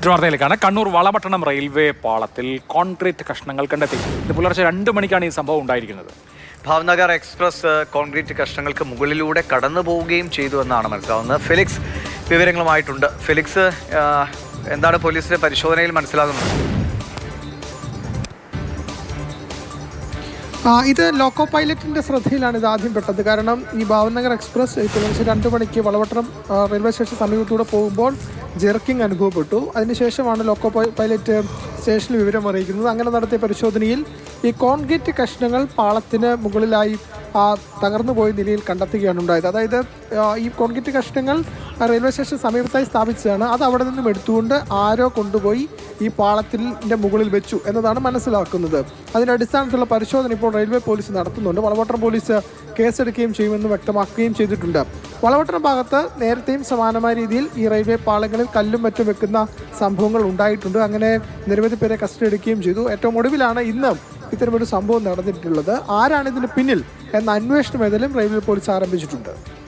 മറ്റു വാർത്തയിലേക്കാണ്. Kannur Valapattanam railway പാളത്തിൽ concrete കഷ്ണങ്ങൾ കണ്ടെത്തി. ഇത് പുലർച്ചെ 2 മണിക്കാണ് ഈ സംഭവം ഉണ്ടായിരിക്കുന്നത്. ഭാവ്നഗർ എക്സ്പ്രസ് കോൺക്രീറ്റ് കഷ്ണങ്ങൾക്ക് മുകളിലൂടെ കടന്നു പോവുകയും ചെയ്തു എന്നാണ് മനസ്സിലാവുന്നത്. ഫെലിക്സ് വിവരങ്ങളുമായിട്ടുണ്ട്. ഫെലിക്സ്, എന്താണ് പോലീസിന്റെ പരിശോധനയിൽ മനസ്സിലാകുന്നത്? ഇത് ലോക്കോ പൈലറ്റിൻ്റെ ശ്രദ്ധയിലാണ് ഇത് ആദ്യം പെട്ടത്. കാരണം ഈ ഭാവ്നഗർ എക്സ്പ്രസ് പുലർച്ചെ 2 മണിക്ക് വളപട്ടണം റെയിൽവേ സ്റ്റേഷൻ സമീപത്തൂടെ പോകുമ്പോൾ ജെർക്കിംഗ് അനുഭവപ്പെട്ടു. അതിനുശേഷമാണ് ലോക്കോ പൈലറ്റ് സ്റ്റേഷനിൽ വിവരം അറിയിക്കുന്നത്. അങ്ങനെ നടത്തിയ പരിശോധനയിൽ ഈ കോൺക്രീറ്റ് കഷ്ണങ്ങൾ പാളത്തിന് മുകളിലായി തകർന്നു പോയ നിലയിൽ കണ്ടെത്തുകയാണ് ഉണ്ടായത്. അതായത് ഈ കോൺക്രീറ്റ് കഷ്ണങ്ങൾ റെയിൽവേ സ്റ്റേഷൻ സമീപത്തായി സ്ഥാപിച്ചതാണ്. അത് അവിടെ നിന്നും എടുത്തുകൊണ്ട് ആരോ കൊണ്ടുപോയി ഈ പാളത്തിൻ്റെ മുകളിൽ വെച്ചു എന്നതാണ് മനസ്സിലാക്കുന്നത്. അതിൻ്റെ അടിസ്ഥാനത്തിലുള്ള പരിശോധന ഇപ്പോൾ റെയിൽവേ പോലീസ് നടത്തുന്നുണ്ട്. വളപട്ടണം പോലീസ് കേസെടുക്കുകയും ചെയ്യുമെന്ന് വ്യക്തമാക്കുകയും ചെയ്തിട്ടുണ്ട്. വളപട്ടണം ഭാഗത്ത് നേരത്തെയും സമാനമായ രീതിയിൽ ഈ റെയിൽവേ പാളങ്ങളിൽ കല്ലും മറ്റും വെക്കുന്ന സംഭവങ്ങൾ ഉണ്ടായിട്ടുണ്ട്. അങ്ങനെ നിരവധി പേരെ കസ്റ്റഡി എടുക്കുകയും ചെയ്തു. ഏറ്റവും ഒടുവിലാണ് ഇന്ന് ഇത്തരമൊരു സംഭവം നടന്നിട്ടുള്ളത്. ആരാണ് ഇതിന് പിന്നിൽ എന്ന അന്വേഷണം ഏതായാലും റെയിൽവേ പോലീസ് ആരംഭിച്ചിട്ടുണ്ട്.